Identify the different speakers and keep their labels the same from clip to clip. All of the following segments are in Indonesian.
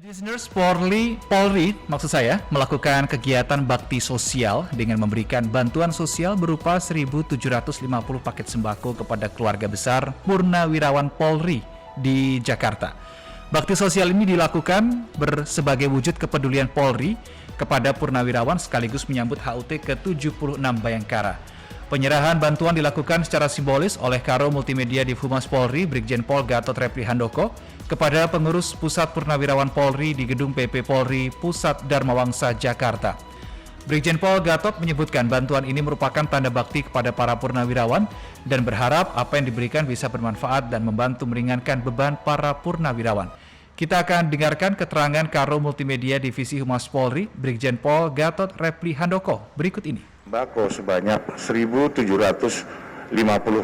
Speaker 1: Listeners, Polri maksud saya melakukan kegiatan bakti sosial dengan memberikan bantuan sosial berupa 1.750 paket sembako kepada keluarga besar Purnawirawan Polri di Jakarta. Bakti sosial ini dilakukan sebagai wujud kepedulian Polri kepada Purnawirawan sekaligus menyambut HUT ke-76 Bayangkara. Penyerahan bantuan dilakukan secara simbolis oleh Karo Multimedia Divhumas Polri Brigjen Pol Gatot Repli Handoko kepada pengurus Pusat Purnawirawan Polri di Gedung PP Polri Pusat Dharmawangsa, Jakarta. Brigjen Pol Gatot menyebutkan bantuan ini merupakan tanda bakti kepada para purnawirawan dan berharap apa yang diberikan bisa bermanfaat dan membantu meringankan beban para purnawirawan. Kita akan dengarkan keterangan Karo Multimedia Divisi Humas Polri Brigjen Pol Gatot Repli Handoko berikut ini.
Speaker 2: Sembako sebanyak 1.750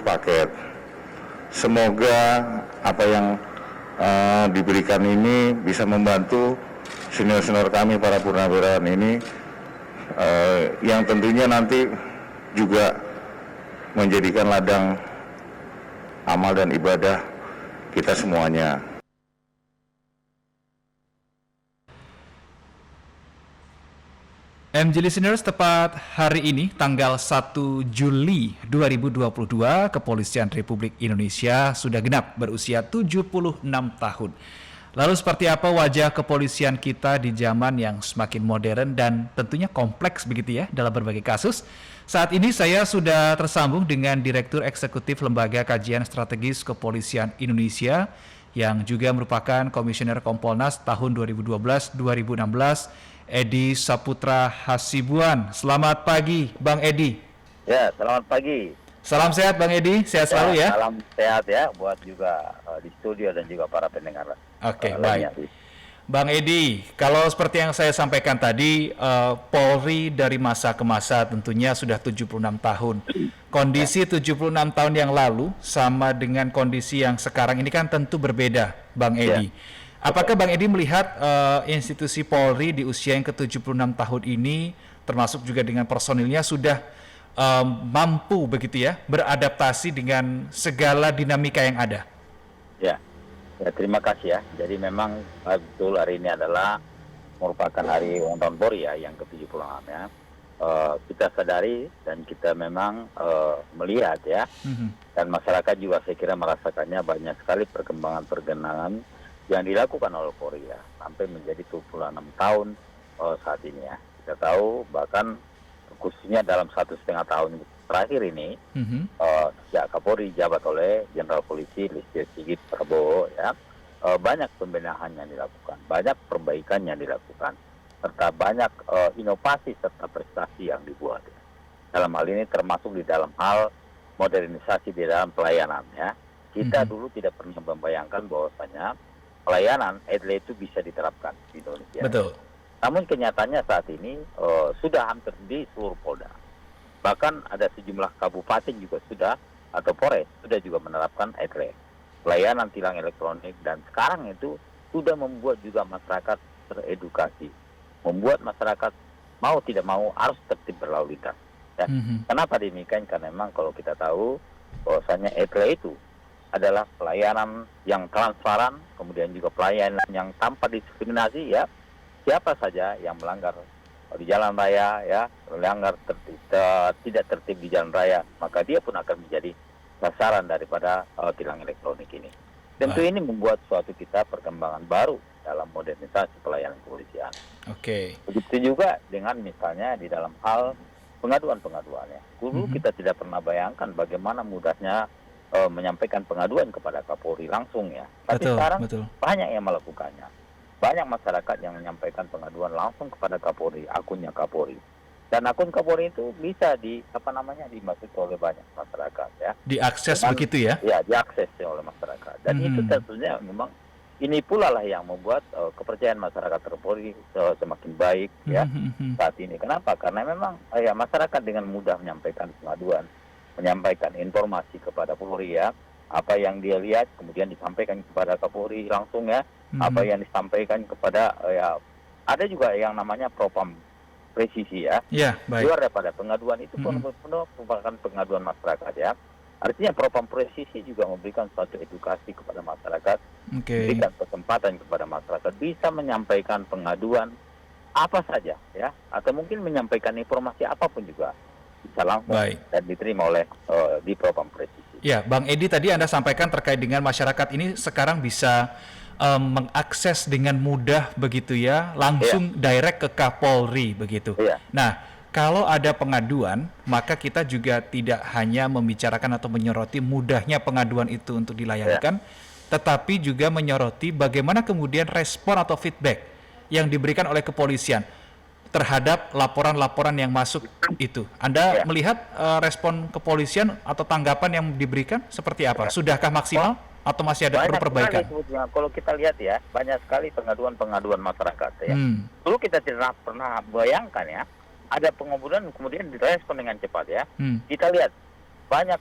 Speaker 2: paket. Semoga apa yang diberikan ini bisa membantu senior-senior kami para purnawirawan ini yang tentunya nanti juga menjadikan ladang amal dan ibadah kita semuanya.
Speaker 1: MJ Listeners, tepat hari ini tanggal 1 Juli 2022, Kepolisian Republik Indonesia sudah genap berusia 76 tahun. Lalu seperti apa wajah kepolisian kita di zaman yang semakin modern dan tentunya kompleks begitu ya dalam berbagai kasus? Saat ini saya sudah tersambung dengan Direktur Eksekutif Lembaga Kajian Strategis Kepolisian Indonesia yang juga merupakan Komisioner Kompolnas tahun 2012-2016, Edi Saputra Hasibuan. Selamat pagi, Bang Edi.
Speaker 3: Ya, selamat pagi.
Speaker 1: Salam sehat, Bang Edi. Sehat selalu ya.
Speaker 3: Salam sehat ya buat juga di studio dan juga para pendengar.
Speaker 1: Oke, baik. Bang Edi, kalau seperti yang saya sampaikan tadi, Polri dari masa ke masa tentunya sudah 76 tahun. Kondisi 76 tahun yang lalu sama dengan kondisi yang sekarang ini kan tentu berbeda, Bang Edi. Ya. Apakah Bang Edi melihat institusi Polri di usia yang ke-76 tahun ini, termasuk juga dengan personilnya, sudah mampu begitu ya, beradaptasi dengan segala dinamika yang ada?
Speaker 3: Ya, terima kasih ya. Jadi memang betul hari ini adalah merupakan hari ulang tahun Polri ya, yang ke-76 ya. Kita sadari dan kita memang melihat ya, dan masyarakat juga saya kira merasakannya banyak sekali perkembangan yang dilakukan oleh Polri ya, sampai menjadi 26 tahun saat ini ya. Kita tahu bahkan khususnya dalam 1,5 tahun terakhir ini, sejak Kapolri jabat oleh Jenderal Polisi Listio Sigit Prabowo ya, banyak pembenahan yang dilakukan, banyak perbaikan yang dilakukan, serta banyak inovasi serta prestasi yang dibuat. Ya. Dalam hal ini termasuk di dalam hal modernisasi di dalam pelayanan ya. Kita dulu tidak pernah membayangkan bahwasanya pelayanan EDLE itu bisa diterapkan di Indonesia.
Speaker 1: Betul.
Speaker 3: Namun kenyataannya saat ini sudah hampir di seluruh Polda. Bahkan ada sejumlah kabupaten juga sudah, atau Polres sudah juga menerapkan EDLE, pelayanan tilang elektronik, dan sekarang itu sudah membuat juga masyarakat teredukasi, membuat masyarakat mau tidak mau harus tertib berlalu lintas. Ya. Kenapa demikian? Karena memang kalau kita tahu bahwasanya EDLE itu adalah pelayanan yang transparan, kemudian juga pelayanan yang tanpa diskriminasi ya. Siapa saja yang melanggar di jalan raya ya, melanggar tidak tertib di jalan raya, maka dia pun akan menjadi sasaran daripada tilang elektronik ini. Tentu ini membuat suatu kita perkembangan baru dalam modernisasi pelayanan kepolisian.
Speaker 1: Oke.
Speaker 3: Begitu juga dengan misalnya di dalam hal pengaduan-pengaduannya. Dulu kita tidak pernah bayangkan bagaimana mudahnya menyampaikan pengaduan kepada Kapolri langsung ya. Tapi sekarang banyak yang melakukannya. Banyak masyarakat yang menyampaikan pengaduan langsung kepada Kapolri, akunnya Kapolri. Dan akun Kapolri itu bisa dimasuki oleh banyak masyarakat ya.
Speaker 1: Diakses begitu ya?
Speaker 3: Ya, diakses oleh masyarakat. Dan itu tentunya memang ini pula lah yang membuat kepercayaan masyarakat terhadap Polri semakin baik ya saat ini. Kenapa? Karena memang ya masyarakat dengan mudah menyampaikan pengaduan, menyampaikan informasi kepada Polri ya, apa yang dia lihat kemudian disampaikan kepada Kapolri langsung ya, apa yang disampaikan kepada ya, ada juga yang namanya propam presisi ya.
Speaker 1: Ya, baik.
Speaker 3: Luar daripada pengaduan itu penuh merupakan pengaduan masyarakat ya. Artinya propam presisi juga memberikan suatu edukasi kepada masyarakat,
Speaker 1: Oke.
Speaker 3: memberikan kesempatan kepada masyarakat bisa menyampaikan pengaduan apa saja ya, atau mungkin menyampaikan informasi apapun juga bisa langsung
Speaker 1: Baik.
Speaker 3: dan diterima oleh di propam presisi.
Speaker 1: Ya, Bang Edi tadi Anda sampaikan terkait dengan masyarakat ini sekarang bisa mengakses dengan mudah begitu ya, langsung direct ke Kapolri begitu.
Speaker 3: Iya.
Speaker 1: Nah, kalau ada pengaduan, maka kita juga tidak hanya membicarakan atau menyoroti mudahnya pengaduan itu untuk dilayangkan, tetapi juga menyoroti bagaimana kemudian respon atau feedback yang diberikan oleh kepolisian terhadap laporan-laporan yang masuk itu. Anda melihat respon kepolisian atau tanggapan yang diberikan seperti apa? Sudahkah maksimal atau masih ada perlu perbaikan?
Speaker 3: Sekali sebetulnya. Kalau kita lihat ya, banyak sekali pengaduan-pengaduan masyarakat ya. Dulu kita tidak pernah bayangkan ya, ada kemudian direspon dengan cepat ya. Kita lihat banyak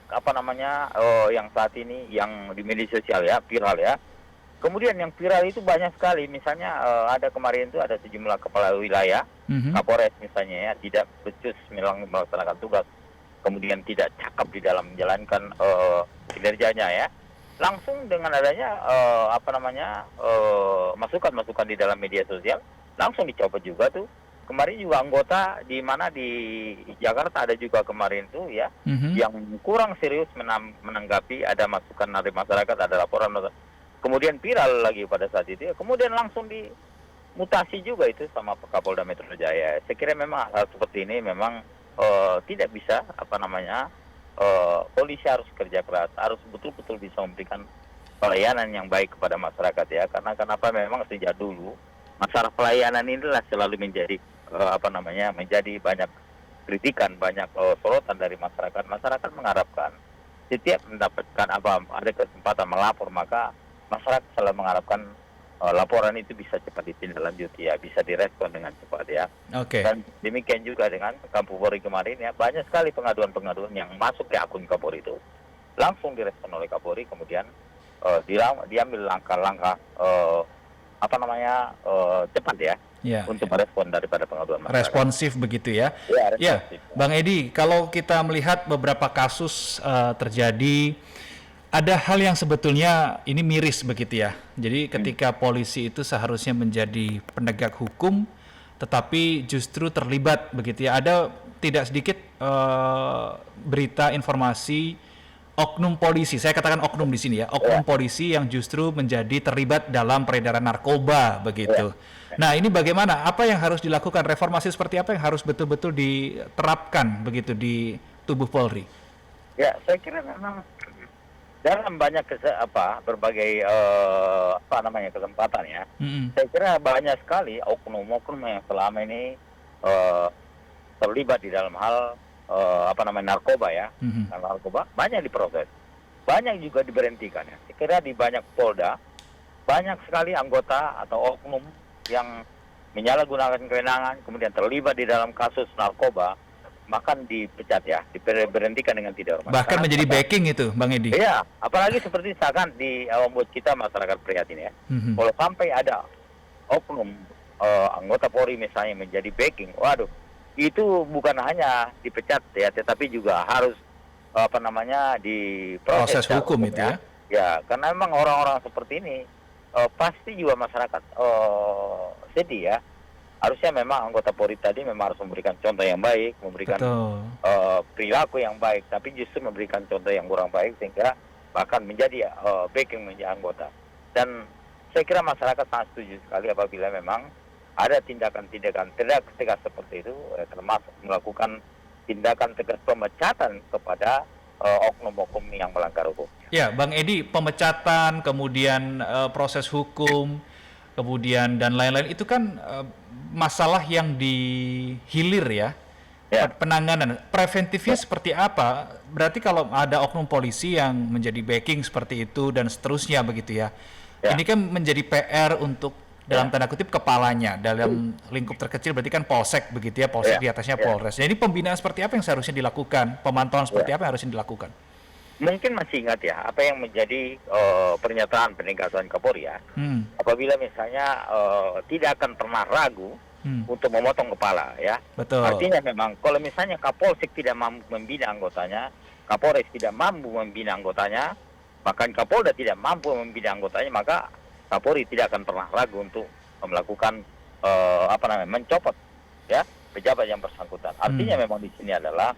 Speaker 3: yang saat ini yang di media sosial ya, viral ya. Kemudian yang viral itu banyak sekali, misalnya ada kemarin itu ada sejumlah kepala wilayah, Kapolres misalnya ya, tidak becus melaksanakan tugas, kemudian tidak cakap di dalam menjalankan kinerjanya ya. Langsung dengan adanya masukan-masukan di dalam media sosial, langsung dicopot juga tuh. Kemarin juga anggota di mana di Jakarta ada juga kemarin tuh ya, yang kurang serius menanggapi ada masukan dari masyarakat, ada laporan, kemudian viral lagi pada saat itu ya. Kemudian langsung dimutasi juga itu sama Kapolda Metro Jaya. Saya kira memang hal seperti ini memang tidak bisa polisi harus kerja keras, harus betul-betul bisa memberikan pelayanan yang baik kepada masyarakat ya. Karena kenapa memang sejak dulu masalah pelayanan inilah selalu menjadi menjadi banyak kritikan, banyak sorotan dari masyarakat. Masyarakat mengharapkan setiap mendapatkan ada kesempatan melapor, maka masyarakat selalu mengharapkan laporan itu bisa cepat ditindaklanjuti ya, bisa direspon dengan cepat ya.
Speaker 1: Oke.
Speaker 3: Dan demikian juga dengan Kapolri kemarin ya, banyak sekali pengaduan-pengaduan yang masuk ke akun Kapolri itu langsung direspon oleh Kapolri, kemudian diambil langkah-langkah cepat ya, untuk merespon daripada pengaduan masyarakat.
Speaker 1: Responsif begitu ya. Ya, Bang Edi, kalau kita melihat beberapa kasus terjadi, ada hal yang sebetulnya ini miris begitu ya. Jadi ketika polisi itu seharusnya menjadi penegak hukum, tetapi justru terlibat begitu ya. Ada tidak sedikit berita informasi oknum polisi, saya katakan oknum di sini ya, oknum polisi yang justru menjadi terlibat dalam peredaran narkoba begitu. Nah, ini bagaimana? Apa yang harus dilakukan? Reformasi seperti apa yang harus betul-betul diterapkan begitu di tubuh Polri?
Speaker 3: Ya, saya kira memang dalam banyak berbagai kesempatan ya. Saya kira banyak sekali oknum-oknum yang selama ini terlibat di dalam hal narkoba ya. Narkoba banyak diproses, banyak juga diberhentikan ya. Saya kira di banyak Polda banyak sekali anggota atau oknum yang menyalahgunakan kewenangan kemudian terlibat di dalam kasus narkoba, bahkan dipecat ya, diberhentikan dengan tidak hormat.
Speaker 1: Bahkan menjadi backing itu, Bang Edi.
Speaker 3: Iya, apalagi seperti misalkan membuat kita masyarakat prihatin ya. Kalau sampai ada oknum anggota Polri misalnya menjadi backing, waduh, itu bukan hanya dipecat ya, tetapi juga harus diproses
Speaker 1: hukum itu ya.
Speaker 3: Ya, karena memang orang-orang seperti ini pasti juga masyarakat sedih ya. Harusnya memang anggota Polri tadi memang harus memberikan contoh yang baik, memberikan perilaku yang baik, tapi justru memberikan contoh yang kurang baik sehingga bahkan menjadi backing menjadi anggota. Dan saya kira masyarakat sangat setuju sekali apabila memang ada tindakan-tindakan tegas seperti itu, termasuk melakukan tindakan tegas pemecatan kepada oknum-oknum yang melanggar hukum. Ya,
Speaker 1: Bang Edi, pemecatan, kemudian proses hukum, kemudian dan lain-lain itu kan masalah yang dihilir ya. Penanganan preventifnya seperti apa? Berarti kalau ada oknum polisi yang menjadi backing seperti itu dan seterusnya begitu ya. Ini kan menjadi PR untuk dalam tanda kutip kepalanya, dalam lingkup terkecil berarti kan polsek begitu ya, polsek di atasnya Polres. Jadi pembinaan seperti apa yang seharusnya dilakukan? Pemantauan seperti apa yang harusnya dilakukan?
Speaker 3: Mungkin masih ingat ya apa yang menjadi pernyataan penegasan Kapolri ya. Apabila misalnya tidak akan pernah ragu untuk memotong kepala ya.
Speaker 1: Betul.
Speaker 3: Artinya memang kalau misalnya Kapolsek tidak mampu membina anggotanya, Kapolres tidak mampu membina anggotanya, bahkan Kapolda tidak mampu membina anggotanya, maka Kapolri tidak akan pernah ragu untuk melakukan mencopot ya pejabat yang bersangkutan. Artinya memang di sini adalah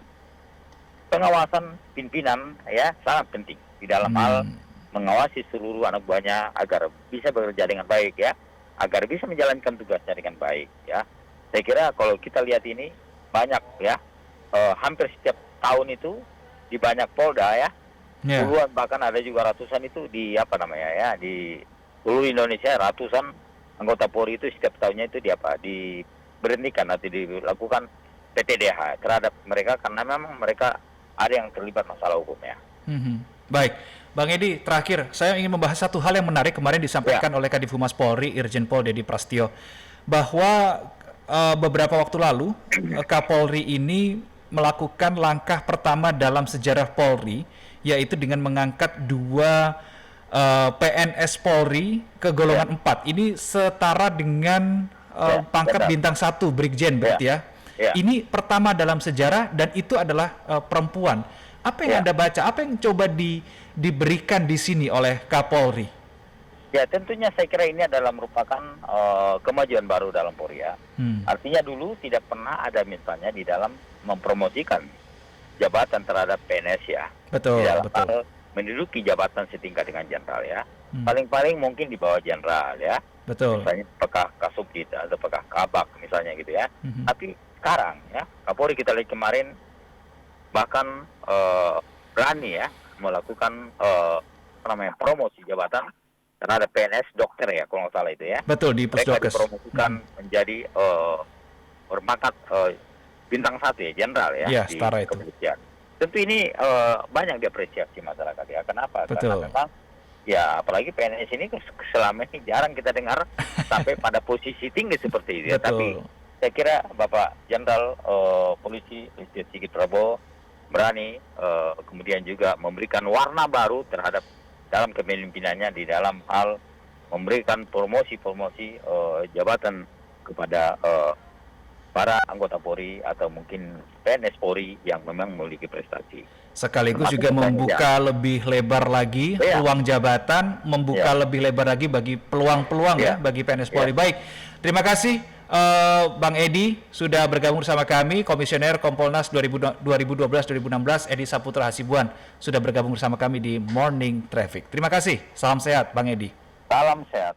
Speaker 3: pengawasan pimpinan ya sangat penting di dalam hal mengawasi seluruh anak buahnya agar bisa bekerja dengan baik ya, agar bisa menjalankan tugasnya dengan baik ya. Saya kira kalau kita lihat ini banyak ya, hampir setiap tahun itu di banyak Polda ya, puluhan bahkan ada juga ratusan itu di di seluruh Indonesia, ratusan anggota Polri itu setiap tahunnya itu diberhentikan atau dilakukan PTDH terhadap mereka karena memang mereka ada yang terlibat masalah hukumnya.
Speaker 1: Baik, Bang Edi, terakhir saya ingin membahas satu hal yang menarik kemarin disampaikan oleh Kadif Humas Polri, Irjen Pol Dedi Prasetyo, bahwa beberapa waktu lalu Kapolri ini melakukan langkah pertama dalam sejarah Polri, yaitu dengan mengangkat 2 PNS Polri ke golongan 4. Ini setara dengan pangkat bintang 1 Brigjen berarti ya. Ini pertama dalam sejarah dan itu adalah perempuan. Apa yang Anda baca? Apa yang coba diberikan di sini oleh Kapolri?
Speaker 3: Ya, tentunya saya kira ini adalah merupakan kemajuan baru dalam Polri ya. Artinya dulu tidak pernah ada misalnya di dalam mempromosikan jabatan terhadap PNS ya.
Speaker 1: Betul,
Speaker 3: di dalam
Speaker 1: betul.
Speaker 3: hal menduduki jabatan setingkat dengan jenderal ya. Paling-paling mungkin di bawah jenderal ya.
Speaker 1: Betul.
Speaker 3: Misalnya apakah Kasubdit atau apakah Kabak misalnya gitu ya. Tapi sekarang ya, Kapolri kita lihat kemarin bahkan berani ya melakukan promosi jabatan terhadap PNS dokter ya kalau nggak salah itu ya.
Speaker 1: Betul, di
Speaker 3: Mereka
Speaker 1: Pusdokes.
Speaker 3: dipromosikan menjadi berpangkat bintang 1 ya, jenderal ya,
Speaker 1: Iya,
Speaker 3: di
Speaker 1: setara itu.
Speaker 3: kepolisian. Tentu ini banyak diapresiasi masyarakat ya. Kenapa?
Speaker 1: Betul.
Speaker 3: Karena memang ya apalagi PNS ini selama ini jarang kita dengar sampai pada posisi tinggi seperti itu ya.
Speaker 1: Betul.
Speaker 3: Tapi saya kira Bapak Jenderal Polisi Listio Sigit Prabowo berani kemudian juga memberikan warna baru terhadap dalam kepemimpinannya di dalam hal memberikan promosi-promosi jabatan kepada para anggota Polri atau mungkin PNS Polri yang memang memiliki prestasi.
Speaker 1: Sekaligus
Speaker 3: Termasuk
Speaker 1: juga
Speaker 3: misalnya,
Speaker 1: membuka lebih lebar lagi peluang jabatan, membuka lebih lebar lagi bagi peluang-peluang ya bagi PNS Polri. Baik, terima kasih Bang Edi sudah bergabung bersama kami, Komisioner Kompolnas 2012-2016 Edi Saputra Hasibuan sudah bergabung bersama kami di Morning Traffic. Terima kasih, salam sehat Bang Edi.
Speaker 3: Salam sehat.